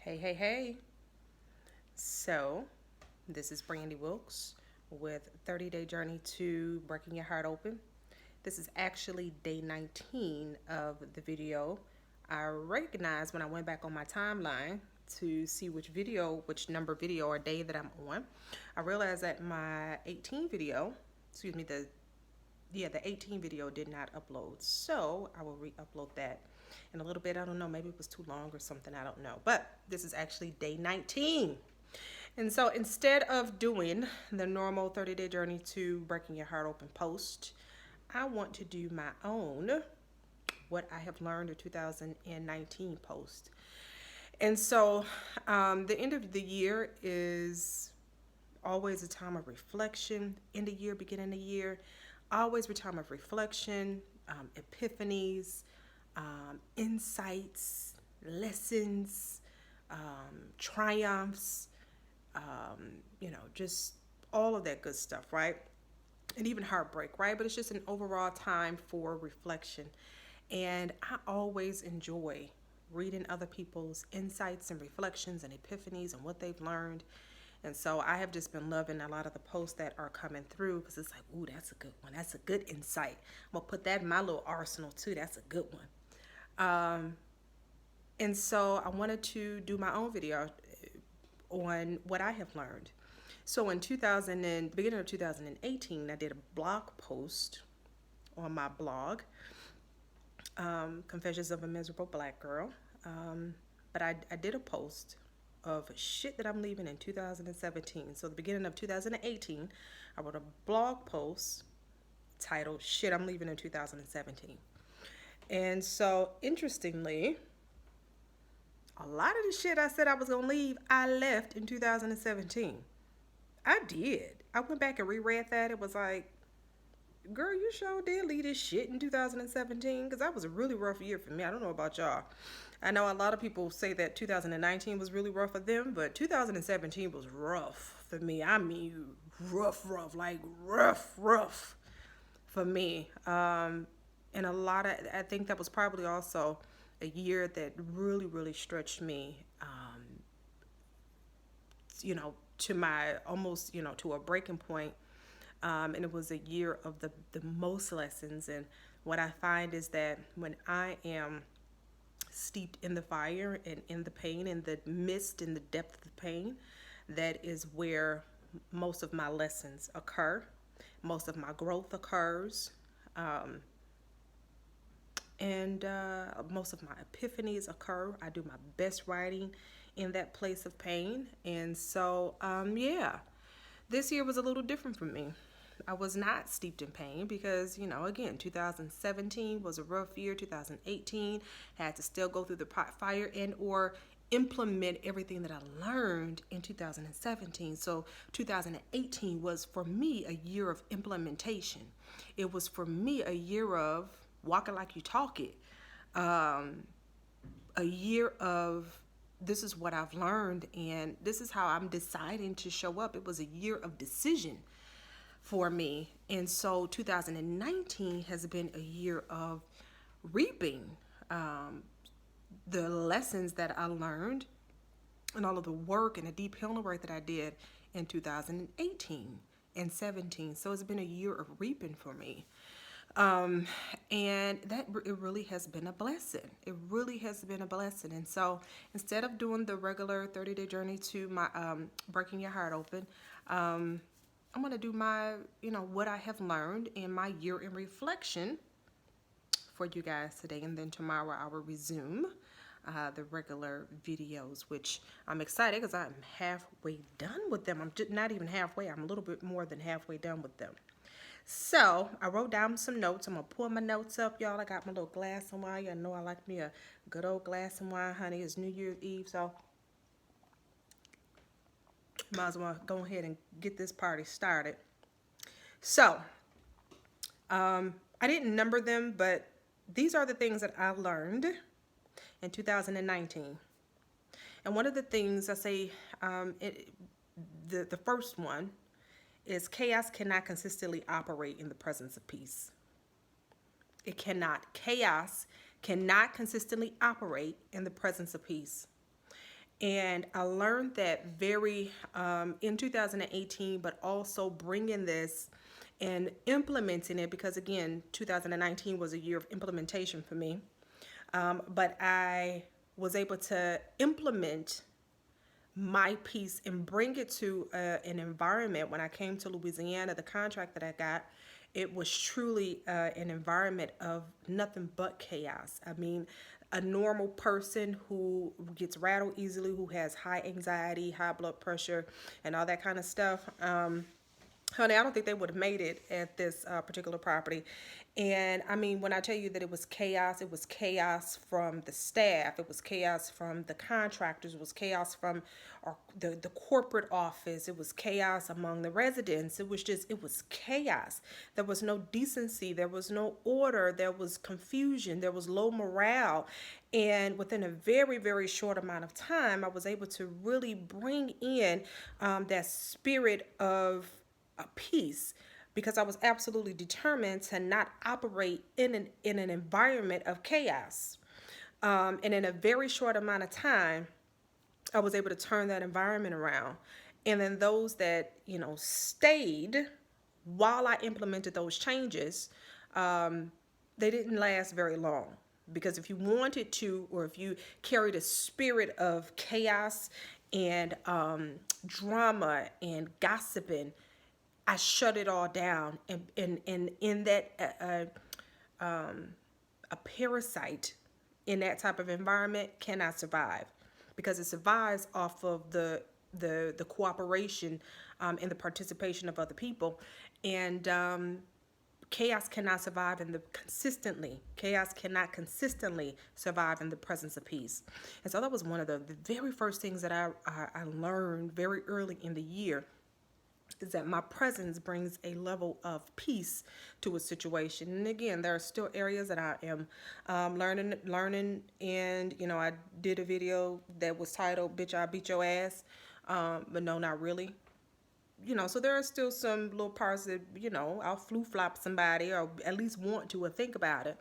Hey, hey, hey. So, this is Brandy Wilkes with 30 Day Journey to Breaking Your Heart Open. This is actually day 19 of the video. I recognized when I went back on my timeline to see which number video or day that I'm on, I realized that my 18 video, excuse me, the 18 video did not upload. So I will re-upload that in a little bit. I don't know, maybe it was too long or something, I don't know. But this is actually day 19. And so instead of doing the normal 30-day journey to breaking your heart open post, I want to do my own what I have learned in 2019 post. And so the end of the year is always a time of reflection. End of year, beginning of the year, always a time of reflection, epiphanies, insights, lessons, triumphs, just all of that good stuff, right? And even heartbreak, right? But it's just an overall time for reflection. And I always enjoy reading other people's insights and reflections and epiphanies and what they've learned. And so I have just been loving a lot of the posts that are coming through because it's like, ooh, that's a good one. That's a good insight. I'm going to put that in my little arsenal too. That's a good one. And so I wanted to do my own video on what I have learned. So in beginning of 2018, I did a blog post on my blog, Confessions of a Miserable Black Girl. But I did a post of shit that I'm leaving in 2017. So the beginning of 2018, I wrote a blog post titled Shit I'm Leaving in 2017. And so interestingly, a lot of the shit I said I was gonna leave, I left in 2017. I did. I went back and reread that. It was like, girl, you sure did leave this shit in 2017 because that was a really rough year for me. I don't know about y'all. I know a lot of people say that 2019 was really rough for them, but 2017 was rough for me. I mean, rough, like rough for me. And I think that was probably also a year that really stretched me, to my almost, to a breaking point. And it was a year of the most lessons. And what I find is that when I am steeped in the fire and in the pain, in the mist, in the depth of the pain, that is where most of my lessons occur, most of my growth occurs, and most of my epiphanies occur. I do my best writing in that place of pain. And so, this year was a little different for me. I was not steeped in pain because, again, 2017 was a rough year. 2018 had to still go through the fire and or implement everything that I learned in 2017. So 2018 was for me a year of implementation. It was for me a year of walking like you talk it. A year of this is what I've learned and this is how I'm deciding to show up. It was a year of decision for me. And so 2019 has been a year of reaping the lessons that I learned and all of the work and the deep healing work that I did in 2018 and 17. So it's been a year of reaping for me. And it really has been a blessing. It really has been a blessing. And so instead of doing the regular 30-day journey to my breaking your heart open, I'm going to do my, what I have learned in my year in reflection for you guys today. And then tomorrow I will resume the regular videos, which I'm excited because I'm halfway done with them. I'm just not even halfway. I'm a little bit more than halfway done with them. So I wrote down some notes. I'm going to pull my notes up, y'all. I got my little glass of wine. Y'all know I like me a good old glass of wine, honey. It's New Year's Eve, so might as well go ahead and get this party started. So, I didn't number them, but these are the things that I learned in 2019. And one of the things I say, the first one is chaos cannot consistently operate in the presence of peace. It cannot. Chaos cannot consistently operate in the presence of peace. And I learned that very in 2018, but also bringing this and implementing it, because again, 2019 was a year of implementation for me. But I was able to implement my piece and bring it to an environment. When I came to Louisiana, the contract that I got, it was truly an environment of nothing but chaos. I mean, a normal person who gets rattled easily, who has high anxiety, high blood pressure, and all that kind of stuff. Honey, I don't think they would have made it at this particular property. And I mean, when I tell you that it was chaos from the staff, it was chaos from the contractors, it was chaos from the corporate office, it was chaos among the residents. It was chaos. There was no decency, there was no order, there was confusion, there was low morale. And within a very, very short amount of time, I was able to really bring in that spirit of a peace, because I was absolutely determined to not operate in an environment of chaos. And in a very short amount of time, I was able to turn that environment around. And then those that, stayed while I implemented those changes, they didn't last very long. Because if you wanted to, or if you carried a spirit of chaos and drama and gossiping, I shut it all down. And in that, a parasite in that type of environment cannot survive, because it survives off of the cooperation and the participation of other people. And chaos cannot survive chaos cannot consistently survive in the presence of peace. And so that was one of the very first things that I learned very early in the year, is that my presence brings a level of peace to a situation. And again, there are still areas that I am learning. And, I did a video that was titled, Bitch, I Beat Your Ass. But no, not really. So there are still some little parts that, I'll flip-flop somebody, or at least want to, or think about it.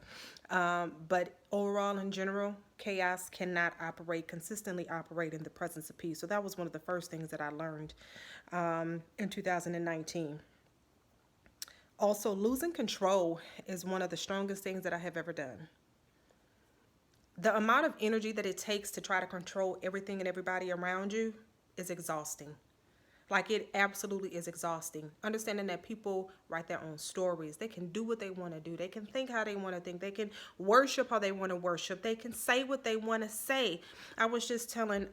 But overall, in general, chaos cannot consistently operate in the presence of peace. So that was one of the first things that I learned in 2019. Also, losing control is one of the strongest things that I have ever done. The amount of energy that it takes to try to control everything and everybody around you is exhausting. Like, it absolutely is exhausting. Understanding that people write their own stories. They can do what they want to do. They can think how they want to think. They can worship how they want to worship. They can say what they want to say. I was just telling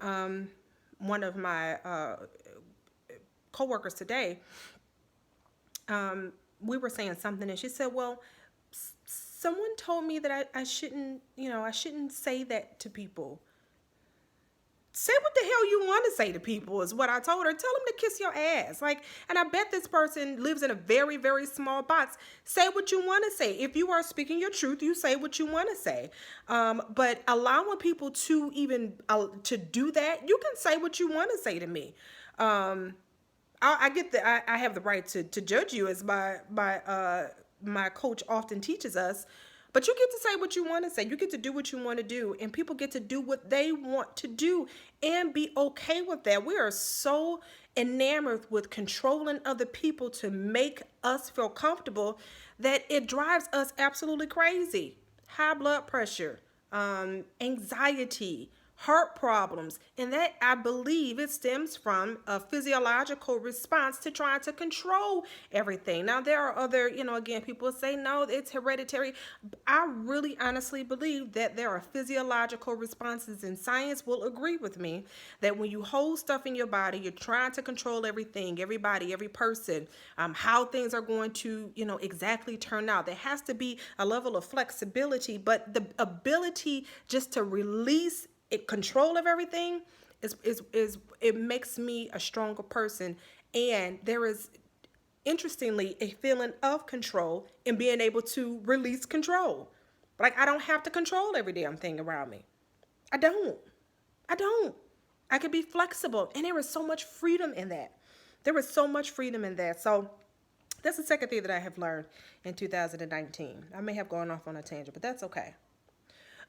one of my coworkers today, we were saying something, and she said, well, someone told me that I shouldn't say that to people. Say what the hell you want to say to people is what I told her. Tell them to kiss your ass. And I bet this person lives in a very, very small box. Say what you want to say. If you are speaking your truth, you say what you want to say. But allowing people to even to do that, you can say what you want to say to me. I get that I have the right to judge you, as my coach often teaches us. But you get to say what you want to say. You get to do what you want to do. And people get to do what they want to do and be okay with that. We are so enamored with controlling other people to make us feel comfortable that it drives us absolutely crazy. High blood pressure, anxiety, heart problems. And that, I believe, it stems from a physiological response to trying to control everything. Now, there are other, again, people say, no, it's hereditary. I really honestly believe that there are physiological responses, and science will agree with me that when you hold stuff in your body, you're trying to control everything, everybody, every person, how things are going to, exactly turn out. There has to be a level of flexibility, but the ability just to release control of everything is it makes me a stronger person. And there is, interestingly, a feeling of control in being able to release control. Like, I don't have to control every damn thing around me. I don't. I can be flexible, and there is so much freedom in that. So that's the second thing that I have learned in 2019. I may have gone off on a tangent, but that's okay.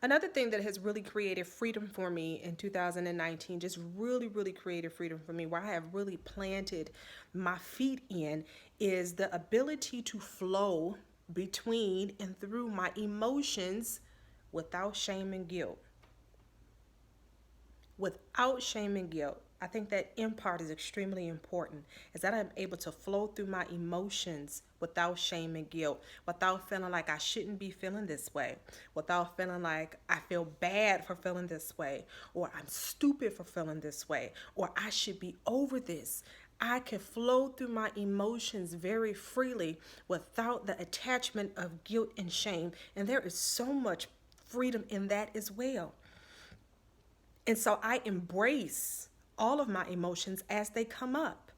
Another thing that has really created freedom for me in 2019, just really, really created freedom for me, where I have really planted my feet in, is the ability to flow between and through my emotions without shame and guilt. Without shame and guilt. I think that in part is extremely important, is that I'm able to flow through my emotions without shame and guilt, without feeling like I shouldn't be feeling this way, without feeling like I feel bad for feeling this way, or I'm stupid for feeling this way, or I should be over this. I can flow through my emotions very freely without the attachment of guilt and shame. And there is so much freedom in that as well. And so I embrace all of my emotions as they come up.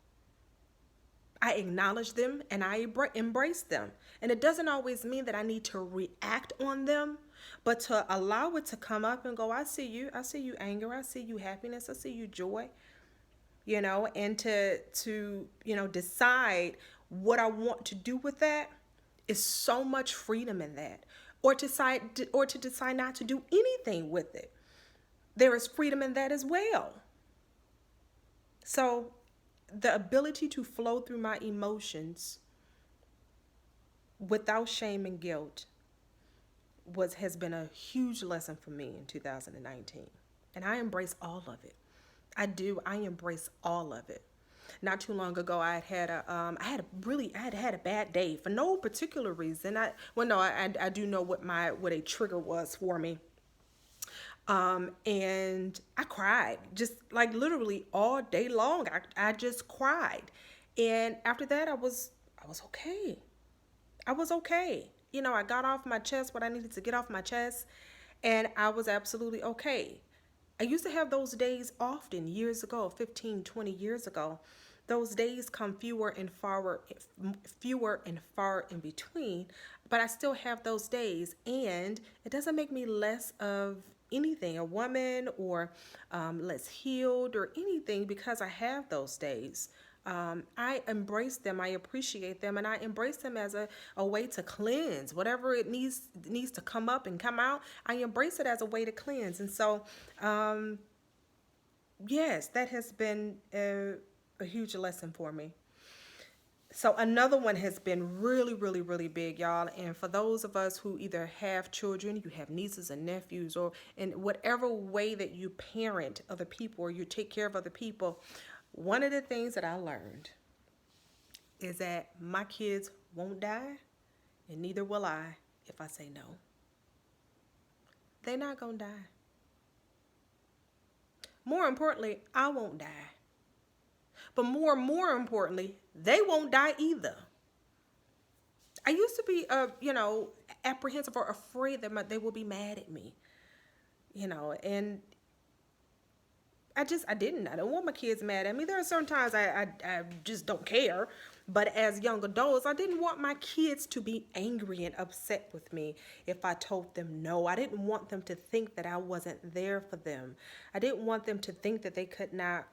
I acknowledge them and I embrace them. And it doesn't always mean that I need to react on them, but to allow it to come up and go, I see you. I see you anger. I see you happiness. I see you joy. And to decide what I want to do with that is so much freedom in that. Or to decide not to do anything with it. There is freedom in that as well. So the ability to flow through my emotions without shame and guilt has been a huge lesson for me in 2019. And I embrace all of it. I embrace all of it. Not too long ago, I had had a bad day for no particular reason. I do know what a trigger was for me. And I cried just like literally all day long. I just cried. And after that, I was okay. I was okay. I got off my chest what I needed to get off my chest, and I was absolutely okay. I used to have those days often years ago, 15, 20 years ago. Those days come fewer and far in between, but I still have those days, and it doesn't make me less of anything, a woman, or less healed or anything, because I have those days. I embrace them, I appreciate them, and I embrace them as a way to cleanse whatever it needs to come up and come out. I embrace it as a way to cleanse. And so yes, that has been a huge lesson for me. So another one has been really, really, really big, y'all. And for those of us who either have children, you have nieces and nephews, or in whatever way that you parent other people or you take care of other people, one of the things that I learned is that my kids won't die, and neither will I if I say no. They're not gonna die. More importantly, I won't die. But more importantly, they won't die either. I used to be, apprehensive or afraid that they will be mad at me, and I don't want my kids mad at me. There are certain times I just don't care. But as young adults, I didn't want my kids to be angry and upset with me if I told them no. I didn't want them to think that I wasn't there for them. I didn't want them to think that they could not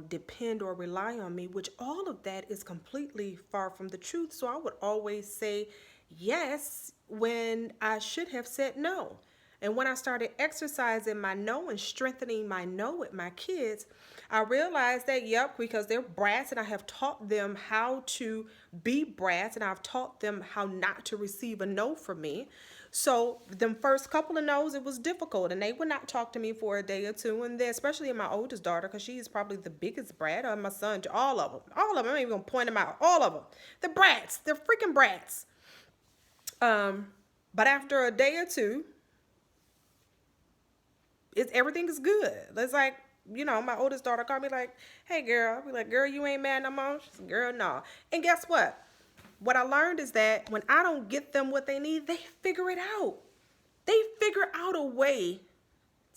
depend or rely on me, which all of that is completely far from the truth. So I would always say yes when I should have said no. And when I started exercising my no and strengthening my no with my kids, I realized that, because they're brats, and I have taught them how to be brats, and I've taught them how not to receive a no from me. So the first couple of no's, it was difficult, and they would not talk to me for a day or two. And then, especially in my oldest daughter, because she is probably the biggest brat, or my son, all of them. I'm not even going to point them out. All of them. The brats. They're freaking brats. But after a day or two, everything is good. It's like, my oldest daughter called me like, hey, girl. I'll be like, girl, you ain't mad no more? She said, girl, no. And guess what? What I learned is that when I don't get them what they need, they figure it out. They figure out a way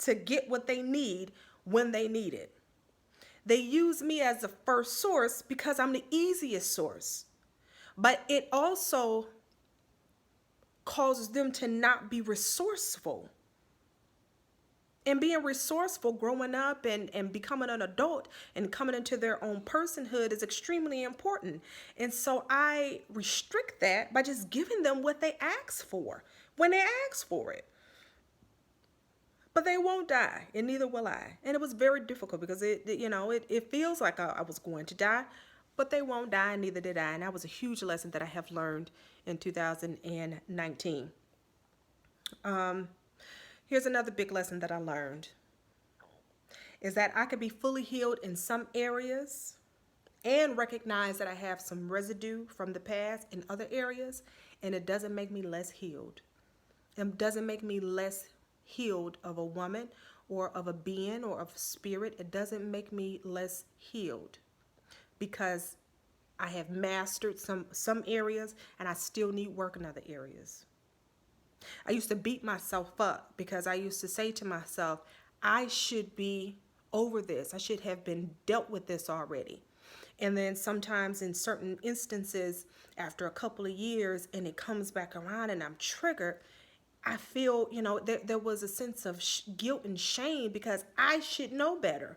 to get what they need when they need it. They use me as the first source because I'm the easiest source. But it also causes them to not be resourceful. And being resourceful, growing up and becoming an adult and coming into their own personhood is extremely important. And so I restrict that by just giving them what they ask for when they ask for it. but they won't die, and neither will I. And it was very difficult because it feels like I was going to die, but they won't die, and neither did I. And that was a huge lesson that I have learned in 2019. Here's another big lesson that I learned is that I could be fully healed in some areas and recognize that I have some residue from the past in other areas, and it doesn't make me less healed. It doesn't make me less healed of a woman or of a being or of a spirit. It doesn't make me less healed because I have mastered some areas and I still need work in other areas. I used to beat myself up because I used to say to myself, I should be over this. I should have been dealt with this already. And then sometimes in certain instances, after a couple of years and it comes back around and I'm triggered, I feel, there was a sense of guilt and shame because I should know better.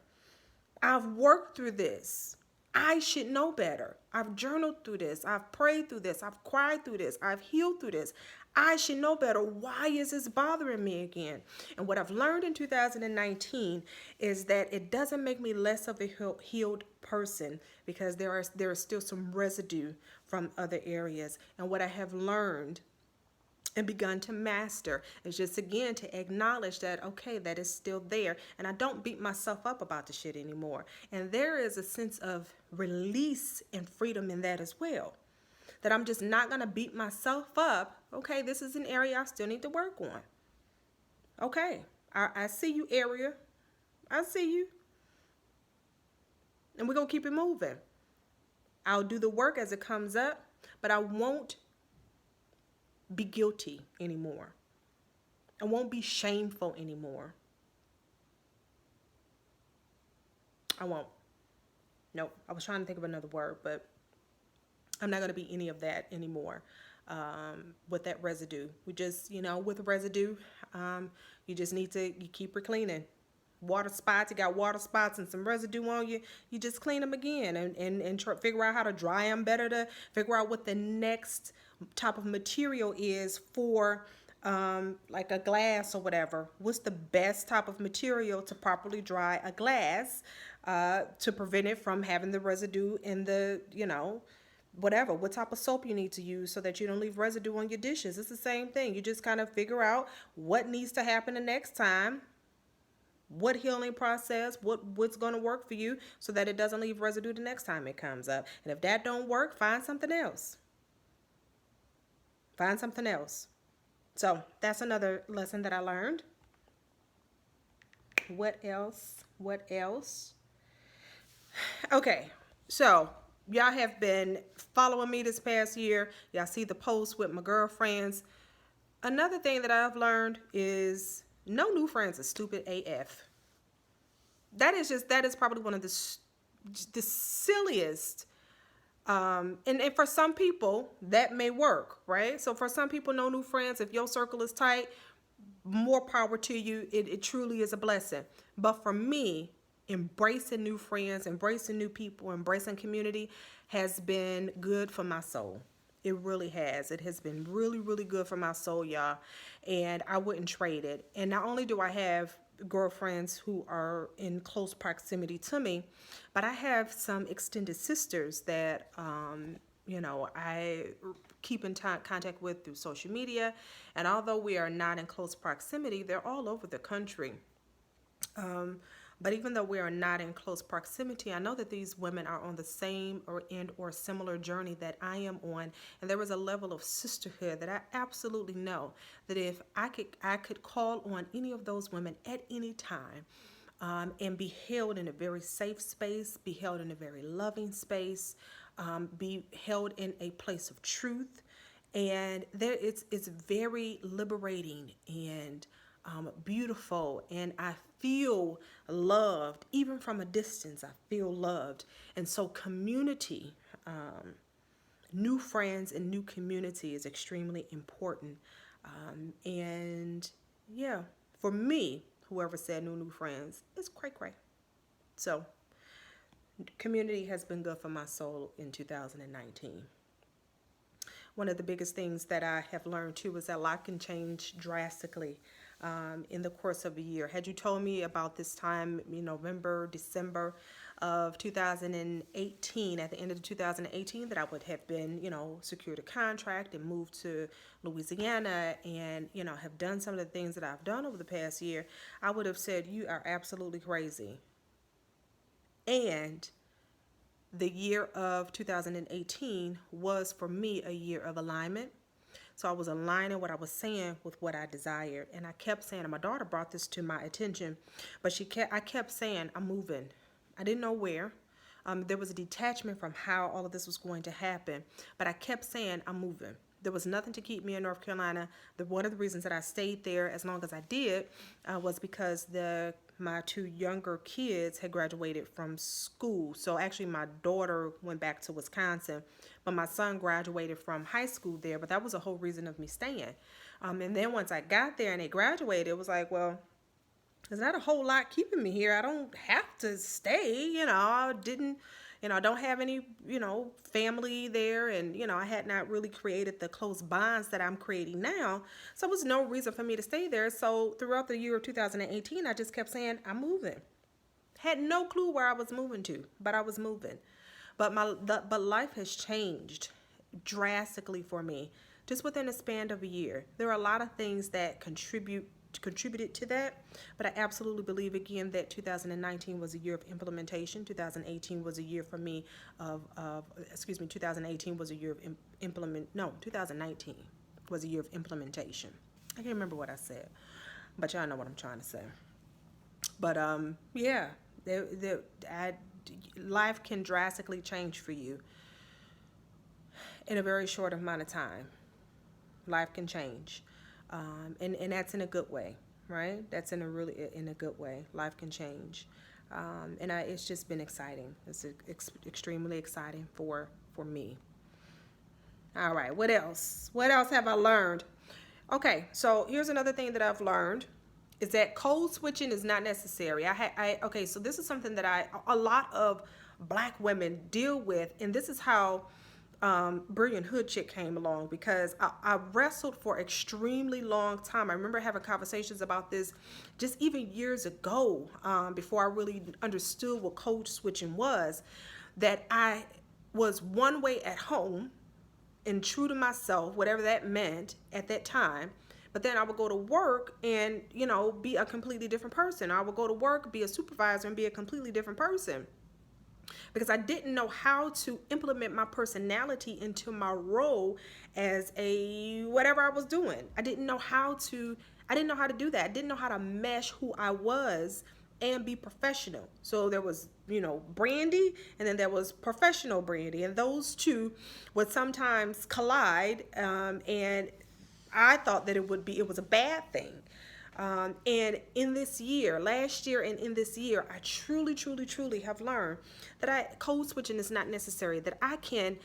I've worked through this. I should know better. I've journaled through this. I've prayed through this. I've cried through this. I've healed through this. I should know better. Why is this bothering me again? And what I've learned in 2019 is that it doesn't make me less of a healed person because there is still some residue from other areas. And what I have learned and begun to master is just again to acknowledge that, okay, that is still there, and I don't beat myself up about the shit anymore. And there is a sense of release and freedom in that as well, that I'm just not going to beat myself up. Okay, this is an area I still need to work on. Okay, I see you, area. I see you. And we're going to keep it moving. I'll do the work as it comes up, but I won't be guilty anymore. I won't be shameful anymore. I won't. Nope. I was trying to think of another word, but I'm not going to be any of that anymore. With that residue, we just, with residue, you just need to keep cleaning. Water spots, you got water spots and some residue on you, you just clean them again and figure out how to dry them better, to figure out what the next type of material is for like a glass or whatever. What's the best type of material to properly dry a glass to prevent it from having the residue in the, whatever, what type of soap you need to use so that you don't leave residue on your dishes. It's the same thing. You just kind of figure out what needs to happen the next time, what healing process, what's going to work for you so that it doesn't leave residue the next time it comes up. And if that don't work, find something else. Find something else. So that's another lesson that I learned. What else? Okay, so y'all have been following me this past year. Y'all see the posts with my girlfriends. Another thing that I've learned is no new friends are stupid AF. That is probably one of the silliest. And for some people that may work, right? So for some people, no new friends. If your circle is tight, more power to you. It truly is a blessing. But for me, embracing new friends, embracing new people, embracing community has been good for my soul. It really has. It has been really, really good for my soul, y'all. And I wouldn't trade it. And not only do I have girlfriends who are in close proximity to me, but I have some extended sisters that, I keep in contact with through social media. And although we are not in close proximity, they're all over the country. But even though we are not in close proximity, I know that these women are on the same or similar journey that I am on. And there is a level of sisterhood that I absolutely know that if I could call on any of those women at any time, and be held in a very safe space, be held in a very loving space, be held in a place of truth. And it's very liberating and beautiful, and I feel loved. Even from a distance, I feel loved. And so community, new friends and new community is extremely important. And yeah, for me, whoever said new friends, it's cray. So community has been good for my soul in 2019. One of the biggest things that I have learned too is that life can change drastically in the course of a year. Had you told me about this time, November, December of 2018, at the end of 2018, that I would have been, secured a contract and moved to Louisiana and, have done some of the things that I've done over the past year, I would have said, you are absolutely crazy. And the year of 2018 was for me a year of alignment. So I was aligning what I was saying with what I desired. And I kept saying, and my daughter brought this to my attention, but I kept saying, I'm moving. I didn't know where. There was a detachment from how all of this was going to happen, but I kept saying, I'm moving. There was nothing to keep me in North Carolina. One of the reasons that I stayed there as long as I did was because my two younger kids had graduated from school. So actually my daughter went back to Wisconsin, but my son graduated from high school there. But that was the whole reason of me staying. And then once I got there and they graduated, it was like, well, there's not a whole lot keeping me here. I don't have to stay. I didn't, I don't have any, family there. And, I had not really created the close bonds that I'm creating now. So there was no reason for me to stay there. So throughout the year of 2018, I just kept saying, I'm moving. Had no clue where I was moving to, but I was moving. But life has changed drastically for me just within a span of a year. There are a lot of things that contributed to that, but I absolutely believe again that 2019 was a year of implementation. 2018 was a year for me 2018 was a year of 2019 was a year of implementation. I can't remember what I said, but y'all know what I'm trying to say. But yeah, life can drastically change for you in a very short amount of time. Life can change. And that's in a good way, right? That's in a good way. Life can change. It's just been exciting. It's extremely exciting for me. All right, what else? What else have I learned? Okay, so here's another thing that I've learned is that code switching is not necessary. Okay, so this is something that a lot of Black women deal with, and this is how Brilliant Hood Chick came along, because I wrestled for extremely long time. I remember having conversations about this just even years ago, before I really understood what code switching was, that I was one way at home and true to myself, whatever that meant at that time. But then I would go to work and, be a completely different person. I would go to work, be a supervisor, and be a completely different person, because I didn't know how to implement my personality into my role as whatever I was doing. I didn't know how to do that. I didn't know how to mesh who I was and be professional. So there was, Brandy, and then there was professional Brandy, and those two would sometimes collide. And I thought that it was a bad thing. And in this year, last year and in this year, I truly, truly, truly have learned that code switching is not necessary, that I can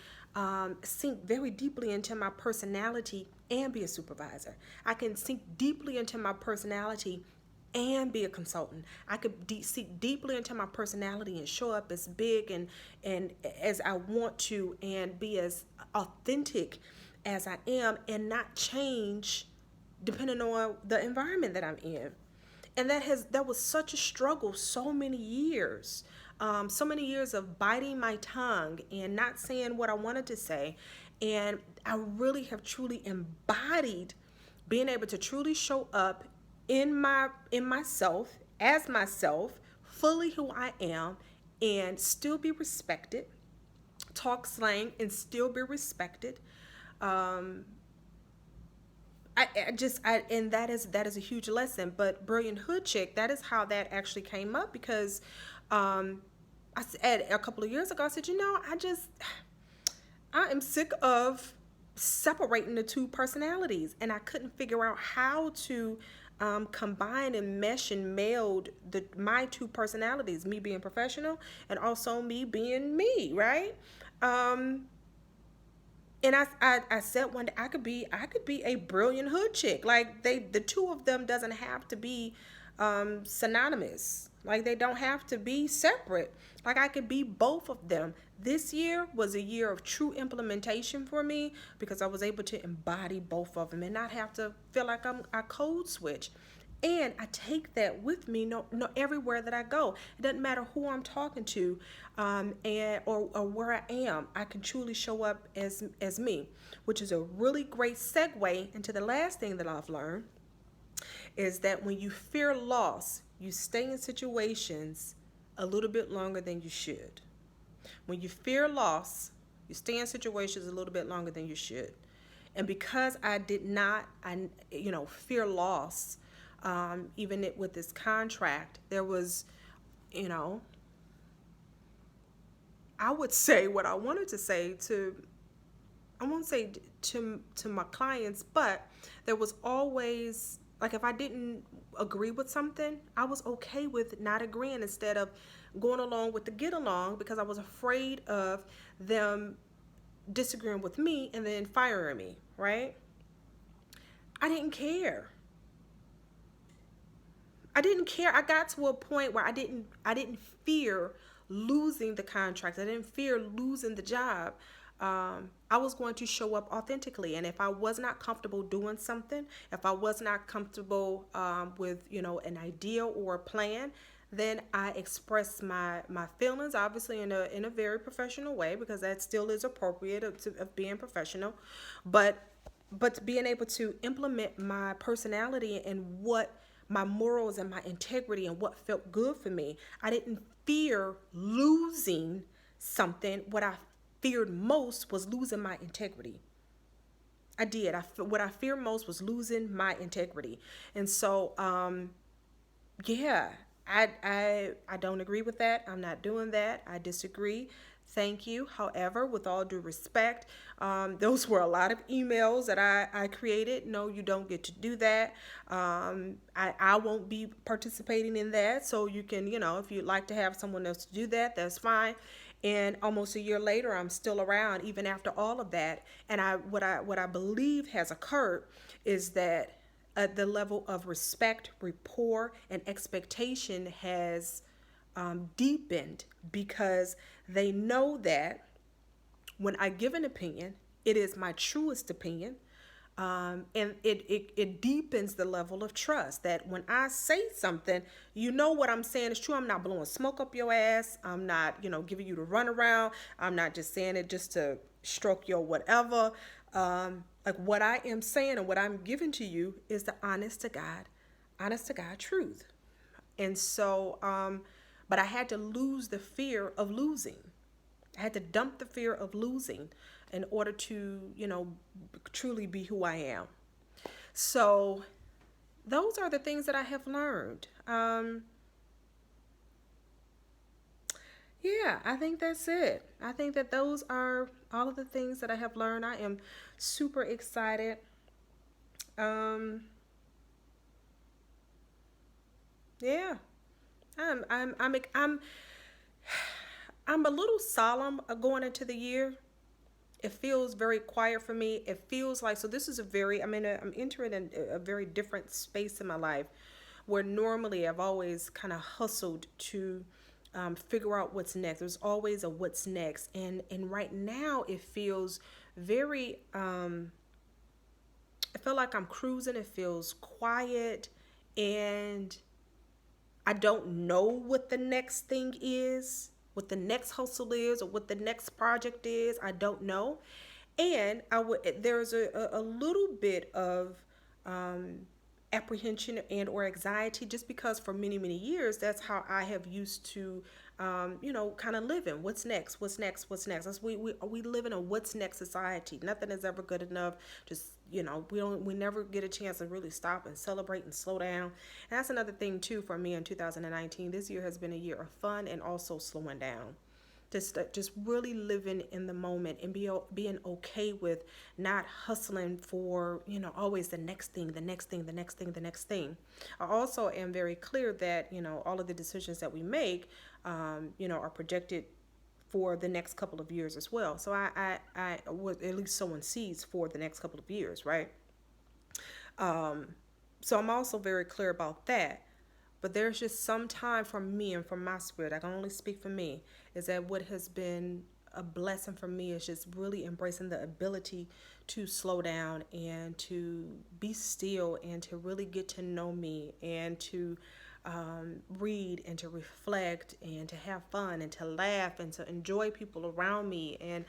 sink very deeply into my personality and be a supervisor. I can sink deeply into my personality and be a consultant. I could sink deeply into my personality and show up as big and as I want to, and be as authentic as I am, and not change depending on the environment that I'm in. And that was such a struggle, so many years of biting my tongue and not saying what I wanted to say. And I really have truly embodied being able to truly show up in myself, as myself, fully who I am, and still be respected, talk slang and still be respected. And that is a huge lesson. But Brilliant Hood Chick, that is how that actually came up, because I said a couple of years ago, I said, I am sick of separating the two personalities, and I couldn't figure out how to combine and mesh and meld my two personalities, me being professional and also me being me, right? And I said one day I could be a brilliant hood chick. Like the two of them doesn't have to be synonymous. Like they don't have to be separate. Like I could be both of them. This year was a year of true implementation for me, because I was able to embody both of them and not have to feel like I code switch. And I take that with me, no, everywhere that I go. It doesn't matter who I'm talking to, or where I am. I can truly show up as me, which is a really great segue into the last thing that I've learned is that when you fear loss, you stay in situations a little bit longer than you should. When you fear loss, you stay in situations a little bit longer than you should. And because I did not, fear loss, even with this contract, there was, you know, I would say what I wanted to say to, I won't say to my clients, but there was always, like, if I didn't agree with something, I was okay with not agreeing instead of going along with the get along, because I was afraid of them disagreeing with me and then firing me, right? I didn't care. I didn't care. I got to a point where I didn't fear losing the contract. I didn't fear losing the job. I was going to show up authentically, and if I was not comfortable doing something, if I was not comfortable with an idea or a plan, then I expressed my feelings, obviously in a very professional way, because that still is appropriate of being professional, but being able to implement my personality and what my morals and my integrity and what felt good for me. I didn't fear losing something. What I feared most was losing my integrity. I did. What I feared most was losing my integrity. And so, yeah, I don't agree with that. I'm not doing that. I disagree. Thank you. However, with all due respect, those were a lot of emails that I created. No, you don't get to do that. I won't be participating in that. So you can, if you'd like to have someone else to do that, that's fine. And almost a year later, I'm still around even after all of that. And what I believe has occurred is that the level of respect, rapport, and expectation has deepened, because they know that when I give an opinion, it is my truest opinion. And it deepens the level of trust that when I say something, what I'm saying is true. I'm not blowing smoke up your ass. I'm not, giving you the runaround. I'm not just saying it just to stroke your whatever. Like, what I am saying and what I'm giving to you is the honest to God truth. And so, but I had to lose the fear of losing. I had to dump the fear of losing in order to, truly be who I am. So those are the things that I have learned. Yeah, I think that's it. I think that those are all of the things that I have learned. I am super excited. Um, yeah, I'm I'm a little solemn going into the year. It feels very quiet for me. It feels like, so this is I'm entering a very different space in my life, where normally I've always kind of hustled to figure out what's next. There's always a what's next. And right now it feels very, I feel like I'm cruising. It feels quiet, and I don't know what the next thing is, what the next hustle is, or what the next project is. I don't know. And there's a little bit of apprehension and or anxiety, just because for many, many years, that's how I have used to, kind of living. What's next? What's next? What's next? We live in a what's next society. Nothing is ever good enough. Just, we never get a chance to really stop and celebrate and slow down. And that's another thing too for me in 2019. This year has been a year of fun and also slowing down. Just really living in the moment and being okay with not hustling for, always the next thing, the next thing, the next thing, the next thing. I also am very clear that, all of the decisions that we make, are projected for the next couple of years as well. So I would at least sowing seeds for the next couple of years, right? So I'm also very clear about that. But there's just some time for me and for my spirit, I can only speak for me, is that what has been a blessing for me is just really embracing the ability to slow down and to be still and to really get to know me and to read and to reflect and to have fun and to laugh and to enjoy people around me and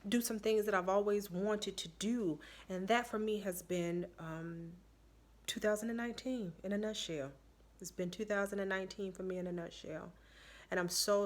do some things that I've always wanted to do. And that for me has been 2019 in a nutshell. It's been 2019 for me in a nutshell. And I'm so